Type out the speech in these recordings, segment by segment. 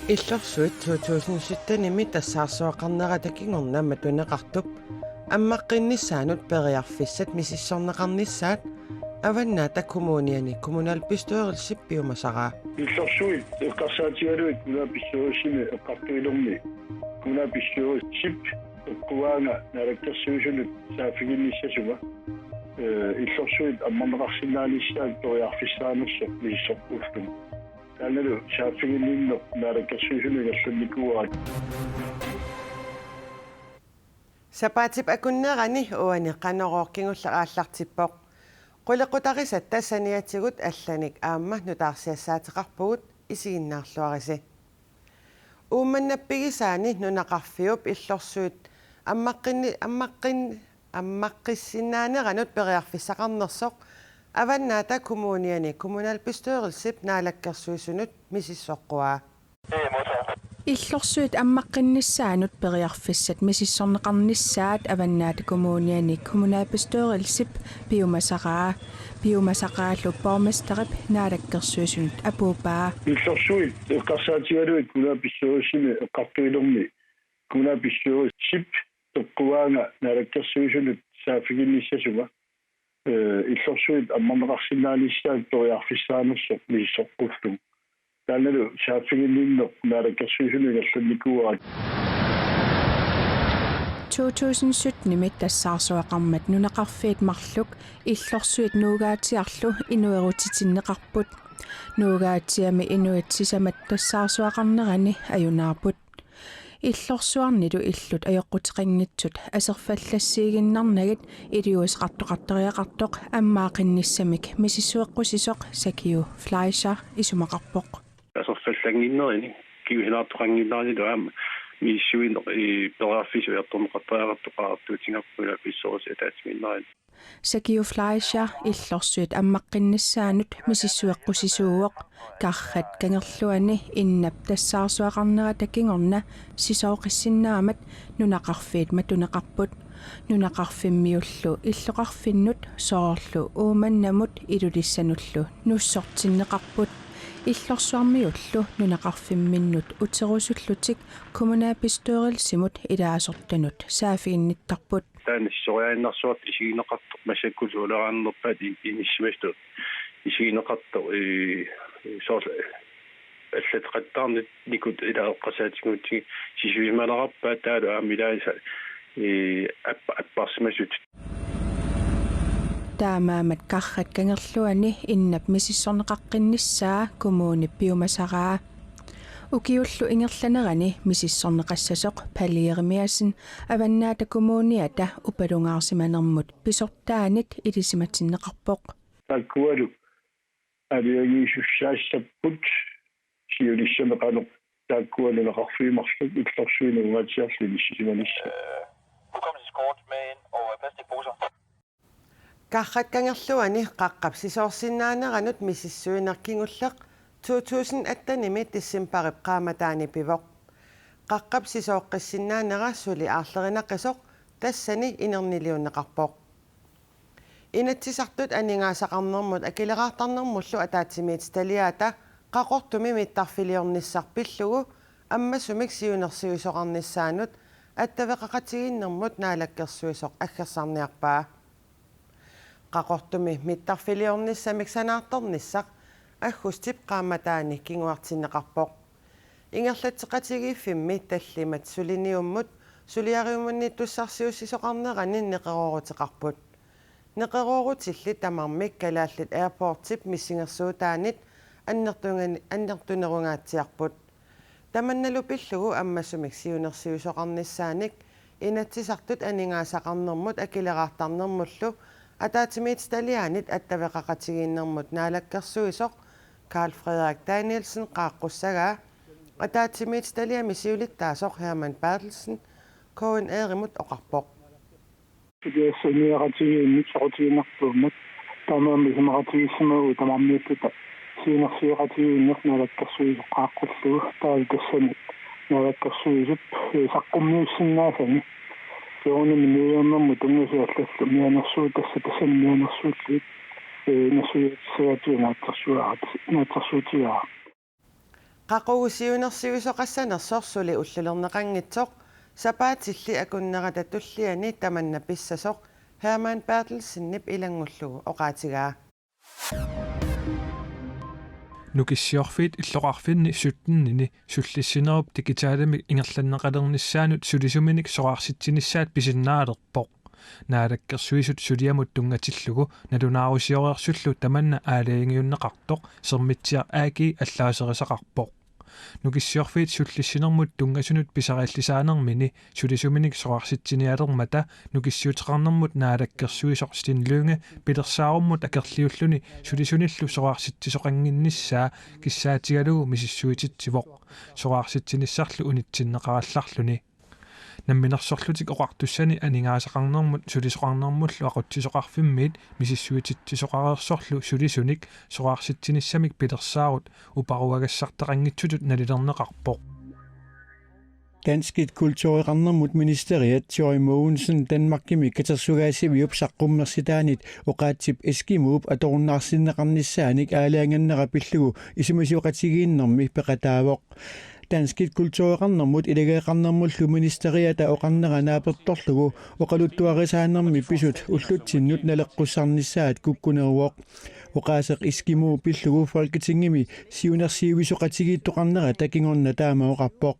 Иллерсуит 2017-ними тассаарсуақарнератакингорнамма тунеқартуп аммаққиннissaanут периарфиссат мисиссорнеқарнissaат аваннаата коммуниани коммунал пистуерилсип пиумасараа иллерсуит эққарсаатигалуит кунаписсуусими эққартуилэрми кунаписсуусип эққуаанга налаккерсуусунут саафигинниссасума иллерсуит амманеқарсинаалиссаат периарфиссаанерсо миссорпуултум тааллу саафигиннинно налаккерсуусунугаллунникуаат сапаатип акуннерани уани канерооркингулла ааллартиппоқ qullequtarisat tassaniatigut allanik aamma nutaarsiassaateqarpugut isigиннаарлуариси уумманнаппигисаани нунақарфиуп иллорсуит аммаққиссиннаанеранут периарфиссақарнерсоқ аваннаата коммуниани коммунал пистуерилсип наалаккерсуисунут мисиссоққуаа иллорсуит аммаққиннissaanут периарфиссат мисиссорнеқарнissaат аваннаата коммуниани коммунаапистуерилсип пиумасақаалу порместерип наалаккерсуисунут апуупаа иллорсуит эққарсаатигалуит кунаписсуусими эққартуилэрми кунаписсуусип эққуаанга налаккерсуисунут саафигинниссасума иллорсуит амманеқарсинаалиссаат периарфиссаанерсо миссорпуултум тааллу саафигиннинно налаккерсуусунугаллунникуаат 2017 тассаарсуақармат нунақарфиит марлук иллорсуит нуугаатиарлу инуерутитиннеқарпут нуугаатиами инуитсисамат тассаарсуақарнерани аюнаарпут иллорсуарнилу иллут аёққутеқингитсут асерфаллассиигиннарнагит илиуисқартоқартериақартоқ аммаақинниссамик мисиссуэққусисоқ сакиу флайшер исумақарпоқ асерфаллангиннерини киухилаартоқангиннарнилу аама миссуин периарфису ярторнеқартариартоқаартуутингаппула писсорус атаатиминнарин сакиу флайшер иллорсуит аммаққиннissaanут мисиссуэққусисууоқ каррат кангерлуани иннап тассаарсуақарнера такингорна сисооқиссиннаамат нунақарфиит матунеқарпут нунақарфиммиуллу иллоқарфиннут соорлу ууманнамут илулиссануллу нуссортиннеқарпут иллорсуармиуллу нунақарфимминнут утерусуллутик коммунаапистуерилсимут илаасортанут саафигинниттарпут таанissoriaannersuat isigineqartoq masakkulsuuleraannerpaat inissimastu isigineqartoq soorla аллатеқаттаарнит никут илаэққасаатигуутиги сисуималерарпаа таалу аамилаиса аппарсимасут таамаамат каррат кангерлуани иннап мисиссорнеқаққиннissaа коммуни пиумасараа укиуллу ингерланерани мисиссорнеқассасоқ палиеримиасин аваннаата коммуниата упалунгаарсиманермут писортаанит илисиматсиннеқарпоқ таккуалу алиагиисуссаассаппут сиулиссамеқано таккуалу неқарфиимарлут иллорсуинугатиарлу иссисиманисса каррат кангерлуани қаққап сисоорсиннаанеранут мисиссуинеркингуллеқ 2018-ними тиссимпарип qaamataani pivoq qaqqap sisooqqissinnaanera suli aarlerinaqqisoq tassani inerniluunneqarpoq inatsisartut aningaasaqarnermut akileraartarnermullu ataatimiit taliaata qaqortumi mittarfiliornissarpillugu аммасумик сиунерсиусоқарнissaanут аттавеқақатигиннэрмут наалаккерсуисоқ аггерсарниарпаа qaqortumi mittarfiliornissamik sanaartornissaq аггустип qaamataani кингуартиннеқарпоқ ингерлатеқатигииффимми таллимат сулиниуммут сулиариуманни туссарсиуссисоқарнерани неқероорутеқарпут неқероорутилли тамармик калааллит аирпорттип миссингерсуутаанит аннертунерунгаатсиарпут таманналу пиллугу аммасумик сиунерсиусоқарнissaаник инатсисартут анингаасақарнермут акилераартарнермуллу атаатимиит талианит аттавеқақатигииннэрмут наалаккерсуисоқ Carl Frederik Danielsen qaaqqussага атаатимиит талиами сиулиттаасоқ Herman Bertelsen KN Aarimut оқарпоқ синиаратигиинник сорутигиннарпуумат тамаами самаратигиссамагу тамармиуттута сиинерсиоқатигииннер наалаккерсуисоқ qaaqqullугу таал тассани наалаккерсуисуп саққуммиуссиннаасани сеонами нуйернэрму тунгасиаллаллу мианерсуу тассаннианерсуутлит насуутсуатиунаатсуутиаа qaqugsiunersiusoqassanersorsuli ullulerneqanngitsoq sapaatilli akunnerata tulliani tamanna pissasoq Herman Bertelsen ilangullugu oqaatigaa nukissioorfiit illoqarfinni suttinnini sullissinerup digitaalami ingerlanneqalernissaanut sulisuminik soqarsitsinnissaat pisinnaalerpoq naalakkersuisut suliamut tungatillugu nalunaarusiorersullu tamanna aalaingiunneqartoq sermitsiar aagi allaaserisaqarpoq nukissioorfiit sullissinermut tungasunut pisariallisaanermini sulisuminik soqarsitsinialermata nukissiuteqarnermut naalakkersuisoq stinluunge pilersaarumut akerliulluni sulisunillu soqarsittisoqanginnissaa kissaatigalugu misissuititsivoq soqarsitsinissarlu unitsinneqarallarluni намминерсорлутик оқартуссани анингаасақарнермут сулисоқарнермуллу ақутсисоқарфиммиит мисиссуититсисоқарерсорлу сулисуник соқарситсиниссамик пилерсаарут упаруагассартақангитсутут налилернеқарпоқ Danskit kultureqarnermut ministeriat Joy Mogensen Danmarkimi katersugaasiviup saqqummersitaanit oqaatsip eskimuup atorunnaarsinneqarnissaanik aalaangannera isimisiuqatigiinnermi peqataavoq Danskit kultureqarnermut ilageeqarnermullu ministeriata oqarneranaapertorlugu oqaluttuarisaanermi pisut ullutsinnut naleqqussarnissaat kukkuneruoq oqaaseq iskimuu pillugu folketingimi siunersiivisoqatigiittoqarnera takingorna taamaoqarpoq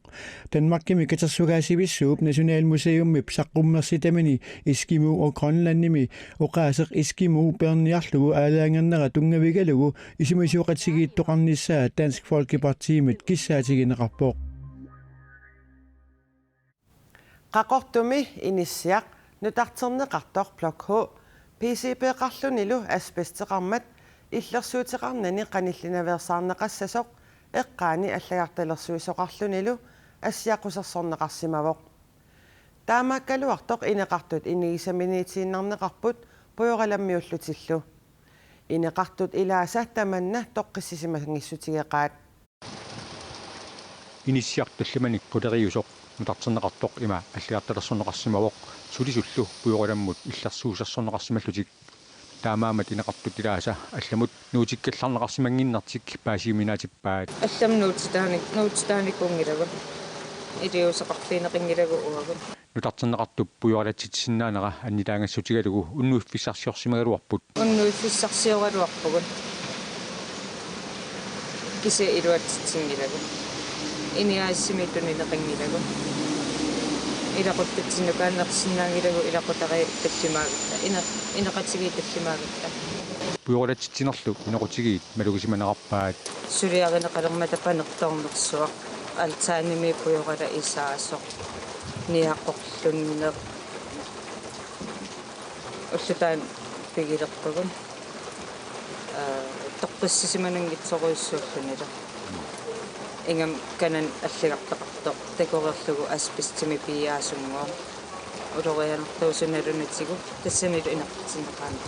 Danmarkimi katersugaasivissuup nationalmuseummi saqqummersitamini iskimuu og Grønlandnimi oqaaseq iskimuu perniarlugu aalaangannera tungavigalugu isimisiuqatigiittoqarnissaat Dansk Folkepartimit kissaatigineqarpoq qaqortumi inissiaq nutarterneqartor blok H PCP-qarlunilu asbesteqarmat иллерсуутеқарнани qanillinaversaarneqassasoq eqqaani allagartalersuisoqarlunilu ассиақусерсорнеқарсимавоқ таамааккалуартоқ инеқартут инигисаминитииннарнеқарпут пуйораламмиуллутиллу инеқартут илааса таманна тоққиссисимагиссутигеқаат иниссиартуллиманик пулериусоқ нутартернеқартоқ има аллагарталерсорнеқарсимавоқ сулисуллу пуйораламмут иллерсуусерсорнеқарсималлутик таамаамат инеқартут илааса алламут нуутиккалларнеқарсимангиннартик паасииминаатиппаат аллам нуутитааникуунгилагу илиусеқарлиинеқингилагу уагу нутартернеқартуп пуйоралатситсиннаанера аннилаангассутигалугу уннуиффиссарсиорсимагалуарпут уннуиффиссарсиогалуарпугут кисе илуатситсингилагу иниаассимиттунинеқингилагу илақуттатсиннукааннерсиннаангилагу илақутари таллимаагутта инеқатсигии таллимаагутта пуйоралатситсинерлу инеқутигиит малугисиманеқарпаат сулиаринеқалермата панерторнерсуақ алтааними пуйорала исаасоқ ниаққорлуннеқ уллутаан пигилерпагун тоққиссисиманангитсоруйссууллунила ингам канан аллагартақартоқ такорерлугу аспистими пиаасунгоо улорианертуусуналунатсигу тассанилу инеққатсинеқаана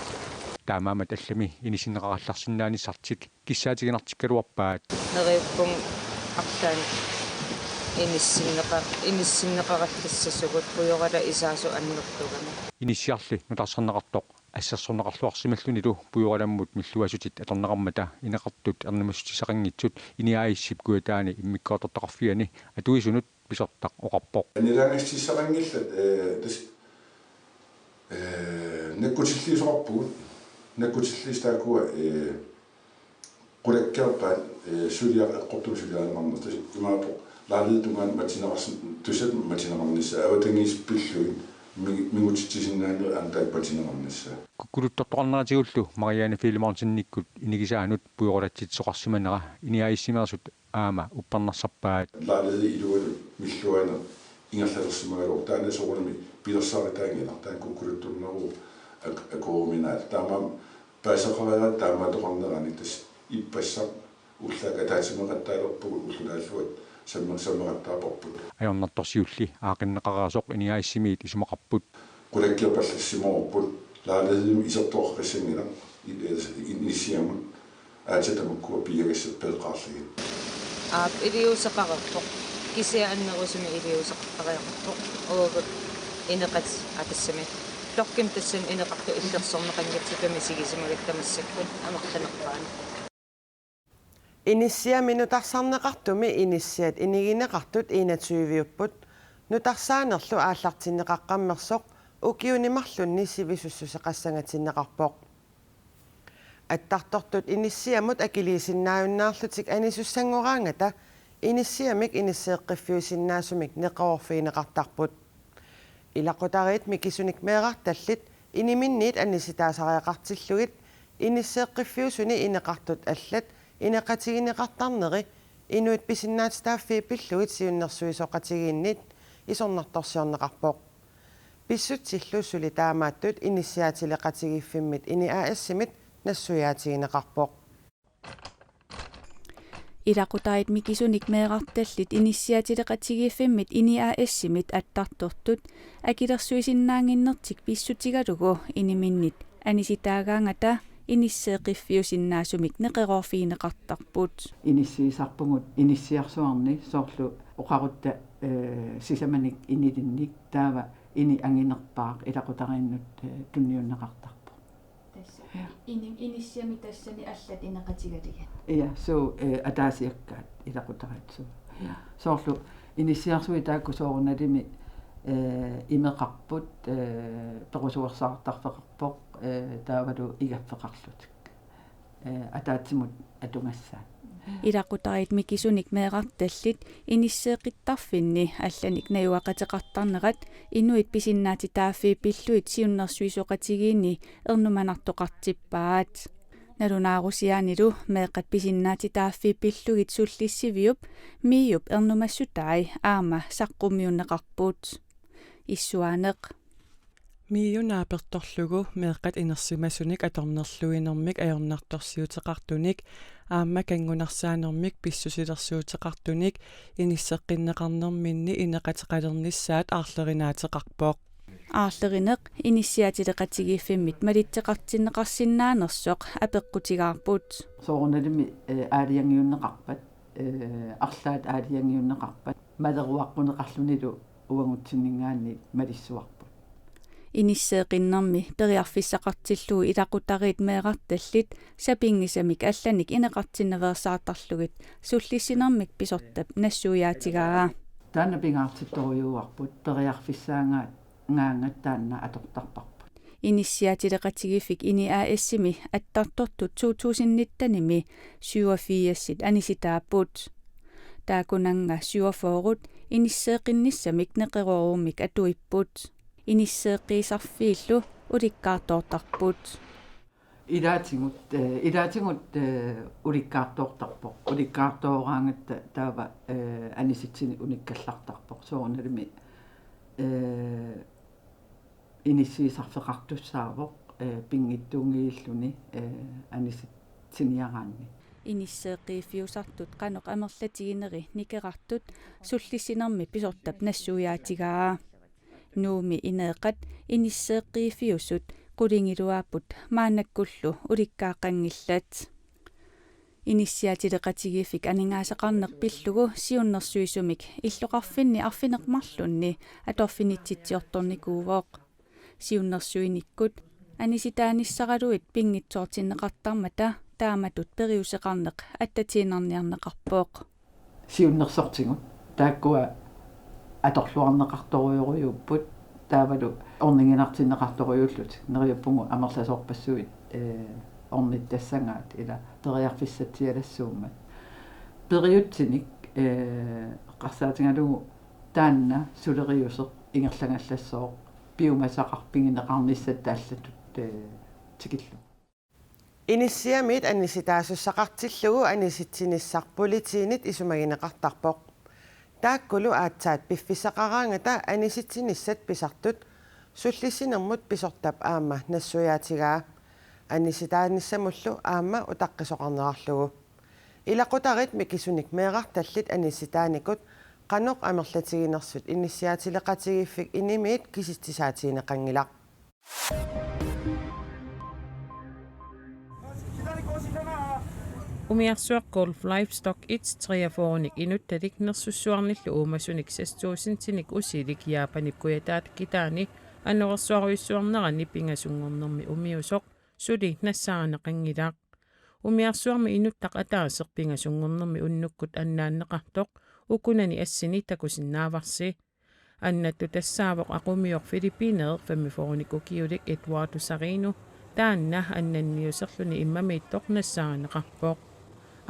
таамаамат аллами инисиннеқаралларсиннаанissartik киссаатигинартиккалуарпаат нериуппун арлаан иниссиннеқараллиссасугут пуйорала исаасу аннертугана иниссиарли нутарсарнеқартоқ ассерсорнеқарлуарсималлунилу пуйораламмут миллуасутит аторнеқармата инеқартут эрнамассутисақангитсут иниааиссип куатаани иммиккоотортақарфиани атуисунут писертақ оқарпоқ анилаангиссисақангиллат наккутиллиисоқарпугут наккутиллиистаакуа qulakkaarpaat suliaqortum suliaaneqarnertas imaapo laalitungaan matinaqarsin tusat matineqarnissa avatangiispilluin mingutittisinnaanu antaak patineqarnissa kukkuluttortoqarneratigullu Marianne Filemortinnikkut inigisaanut puiqolatsitsoqarsimanera iniaayissimeersut aama upparnarsarpaat laalidi ilualu milluana ingerlalersimagaluq taana soqunami pilersaaritaangila taan kukkulutturneru akoominaat taamaam paasaqaraat taamaatoqarnerani tas иппассақ уллака таатимеқаттаалерпугу уллунааллуат саммерсамеқаттаапорпут аёрнартторсиулли аақиннеқараасоқ иниааиссимиит исумақарпут qulakkiapallassimuorput laaleedum isartoorqassangila inisiama аататамаккуа пиагассат пеэқарлигит илиусеқарерпоқ кисиааннерусими илиусеқартариарпоқ оогут инеқат атассами иллорким тассан инеқарту иллерсорнеқангатсутами сигисимагаттамассаккун амарланерпаани Initiami nutarsarneqartumi inissiat inigineqartut 21-upпут nutarsaanerlu aallartinneqaqqammersoq ukiunimarlunni sivisussuseqassangatineqarpoq attartortut inissiamut akiliisinnaajunnaarlutik anisussangoraangata inissiamik inisseeqqiffiusinnaasumik neqorfiineqartarput ilaqutariit mikisunik meeqartallit iniminniit annisitaasareaqartillugit inisseeqqiffiusuni ineqartut allat ineqatigineqartarneri inuit pisinnaatstaaffii pillugit siunnersuisoqatigiinnit isornartorsiorneqarpoq pissutsillussuli taamaattut inissiaatileqatigiiffimmit ini aassimit nassuyaatigineqarpoq Ilaqutarit mikisunik meeqartallit inissiaatileqatigiiffimmit ini aassimit attartortut akilersuisinnaanginnertik pissutigalugu iniminnit anisitaagaangata inisseeqiffiusinnaasumik neqerorfiineqartarput inissiisarpungut inissiarsuarni soorlu oqarutta sisamanik inilinnik taava ini anginerpaaq ilaqutarinnut tunniunneqartarpu inissiami tassani allat ineqatigaliga ja so ataasiakkaat ilaqutaritsu soorlu inissiarsui taakku soorunalimi imeqarput perusuersaartarfeqarpoq taavalu igaffeqarlutik ataatsimut atungassaan ilaqutarit mikisunik meeqartallit inisseeqittarfinni allanik najuaqateqartarnerat inuit pisinnaati taaffii pilluit siunnersuisoqatigiinni ernumanartoqartippaat nalunaarusiaanilu meeqat pisinnaati taaffii pillugit sullissiviup miiup ernumassutaai aama saqqummiunneqarpuut issuaaneq miiunaapertorlugu meeqqat inersimasunik atornerluinermik ajornartorsiuteqartunik aamma kangunarsaanермик pissusilersuuteqartunik inisseqqinneqarnerminni ineqateqalernissaat aarlerinaatеқарпоқ aarlerineq inissiaatileqatigiiffimmit malitteqartinneqarsinnaanersoq apeqqutigaarput soorunalimi aaliangiunneqarpat арлаат аалиангиуннеқарпат малеруаққунеқарлуниlu уангутсиннингаани малиссуарпут inisseeqinnermi periarfissaqartilluu ilaqutarit meeqartallit sapingisamik allanik ineqartinneversaartarlugit sullissinermik pisortap nassuuyaatigaa таана пингаартитторюуарпут периарфиссаангаат ngaangattaanna atortarparput inissiaatileqatigiffik ini aassimi attartortut 2019-nimi 87 anisitaapput taakunanga 47 inisseeqinnissamik neqeroorumik atuipput inisseeqiisarfiillu ulikkaartoortarput илаатингут уликкаартоортарпоқ уликкаартооraangatta таава аниситсини униккаллартарпоқ соорналими иниссиисарфеқартуссаавоқ пингиттуунгииллуни аниситсиниараанни inisseeqiiffiusartut qaneq amerlatигинери никеқартут суллиссинерми писортап нассуяатигаа нууми инеэқат иниссеэққииффиусут qulingilуааппут маанаккуллу уликкааққангиллат иниссиатилеқатигииффик анингаасақарнерпиллугу сиуннерсуисумик иллоқарфинни арфинеқмарлунни аторфинитситсиорторникуувоқ сиуннерсуиниккут аниситааниссаралуит пингитсоортиннеқартармата тааматут периусеқарнеқ аттатиинарниарнеқарпооқ сиуннерсортигут тааккуа аторлуарнеқарторуйоруйуппут таавалу орнингинартиннеқарторуйуллут нериуппугу амерласоорпассуит орниттассангаат ила периарфиссатсиалассууммат периутсиник қарсаатингалугу таанна сулериусеқ ингерлагаллассоо биумасақарпингинеқарниссат тааллатут тикиллу Initiamit annisitaasusaqartillugu anisitsinissarpulitiinit isumagинеқартарпоқ тааккулу аатсаат пиффисақараангата аниситсинissat писартут суллиссинермут писортап аама нассуяатигаа аниситааниссамуллу аама утаққисоқарнерарлугу илақутарит микисуник меэқарталлит аниситааникут qaноқ амерлатигинерсут иниссиаатилеқатигииффик инимиит киситсисаатиинеқангилақ Umiarsuaq Golf Livestock 143 inuttalik nersussuarnillu uumasunik 6000 usilik Japanip kuyataat kitaani аннерсуаруйссуарнерани пингасунгорнерми умиусоқ сули нассааанеқангилаақ умиарсуарми инуттақ атаасеқ пингасунгорнерми уннуккут аннааннеқартоқ укунани ассини такусиннааварси аннатту тассаавоқ aqumior филиппинеер фаммифоруник укиулик Эдуардо Сарину таанна аннанниусерлүни иммамииттоқ нассааанеқарпоқ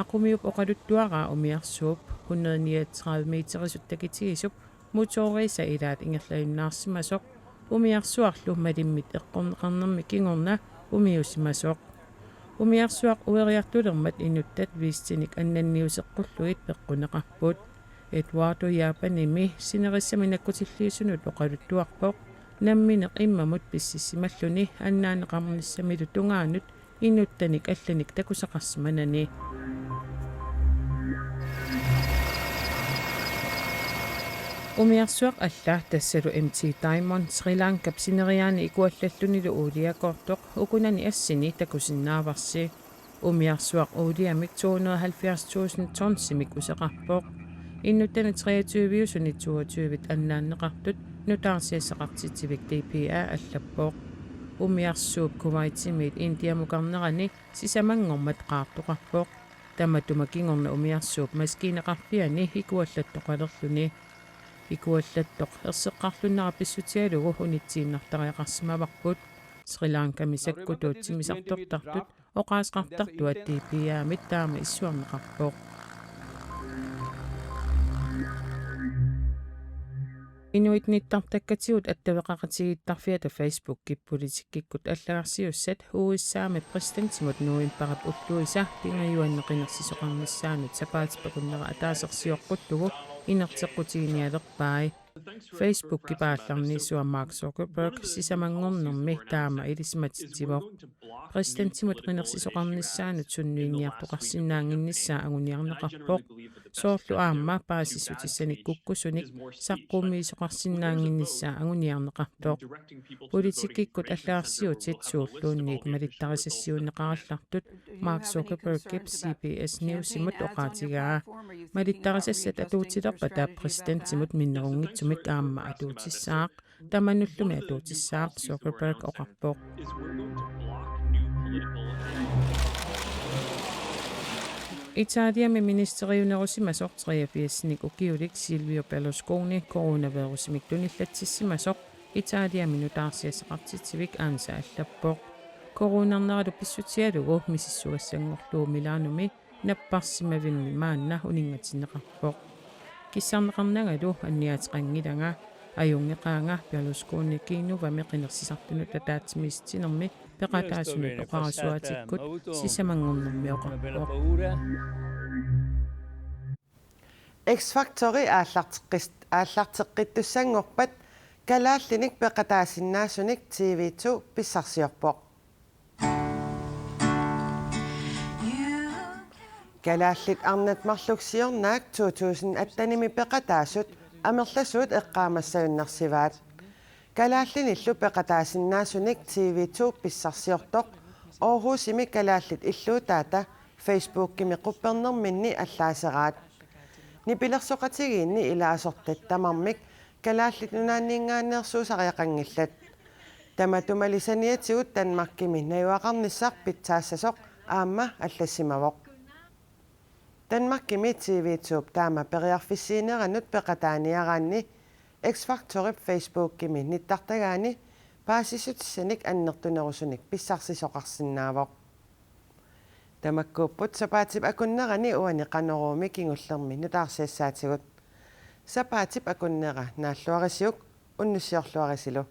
aqumiup oqaluttuaraa umiarsuup 139 meterisut takitigissup motorisa ilaat ingerlainnaarsimasoq umiarsuarlu malimmit eqqorneqarnermi kingorna umiusimasoq umiarsuaq ueriartulermat inuttat viistinik annanniuseqqulluit peqquneqarput Eduardo Yapanimi sinerissaminakkutiilliisunut oqaluttuarpoq nammineq immamut pississimalluni annaaneqarnissamilu tungaanut inuttanik allanik takusaqarsimanani umiarsuaq alla tassalu MT Diamond Sri Lanka sineriaani ikuallallunilu uuliakortoq ukunani assini takusinnaavarsi umiarsuaq uuliamik 270,000 tonsimik useqarpoq innuttani 23 22 annaanneqartut nutaarsiassaqartitsivik DPA allappoq umiarsuup kuwaitsimit indiamukarnerani sisamangormat qaartoqarpoq tamattumakingorna umiarsuup maskineqarpiani ikuallattoqalerluni ikuallattoq erseqqarlunnara pissutialugu unitsiinnartariaqarsimavarput Sri Lanka misakkutuutsimisartortartut oqaasqartartua DPA-mit taama issuarneqarpoq Inuit nittartakkatigut attaveqaqatigittarfiata Facebook-kip politikkikkut allagarsiussat huissaami presidentsimut nuimparap ulluisa pingajuanneqinersisoqarnissaanut sapaatipakunnera ataasersiorqullugu inerteqqutigiниалерпаи Facebook-kipaallarniissua Mark Zuckerberg sisamangornermi taama ilismatittivoq presidentsimut qinersisoqarnissaanut sunniinniartoqarsinnaanginnissaa aguniarneqarpoq soorlu aamma paasissutissanik kukkusunik saqqummiisoqarsinnaanginnissaa aguniarneqartoq politikkikkut allaarsiutit suulluunniit malittarisassiunneqarallartut Mark Zuckerberg-kip CBS News-imut oqaatigaa malittarisassat atuutilerpata presidentsimut minnerungitsumik aamma atuutissaaq tamanullumi atuutissaaq Zuckerberg oqarpoq Italiami ministeriunerusimasoq 83-nik ukiulik Silvio Berlusconi coronavirusimik tunillatsissimasoq Italiami nutaarsiaseqartitsivik aansa allappoq coronarneralu pissutialugu misissugassangorluu Milanumi napparsimavinni maanna uningatinneqarpoq kissarneqarnagalu anniateqangilanga ajungeqaanga Berlusconi kiinuvami qinersisartunut tataatsimiistinermi peqataasunut oqarasuatikkut sisamangornermi oqarpoq X-Factori aallarteqqittussangorpat kalaallinik peqataasinnaasunik TV2 pissarsiorpoq kalaallit arnatmarluksiornaak 2008-nimi peqataasut amerlasuut eqqaamassayunnersivaat kalaallinillu peqataasinnaasunik TV2 pissarsiortoq Aarhusimi kalaallit illuutaata Facebook-kimi quppernerminni allaaseraat nipilersoqatigiinni ilaasortattamarmik kalaallit nunaanniingaanneersuusariaqangillat tamatumalisaniatigut Danmarkimi najuaqarnissaaq pitsaasasoq aamma allasimavoq Danmarkimi TV2 taama periarfissiineranut peqataaniaraanni X-Factori Facebook-kimi nittartagaani paasissutissanik annertunerusunik pissarsisoqarsinnaavoq tamakkuupput sapaatip akunnerani uani qaneruumi kingullermi nutaarsiassaatigut sapaatip akunnera naalluarisiuk unnussiorluarisilu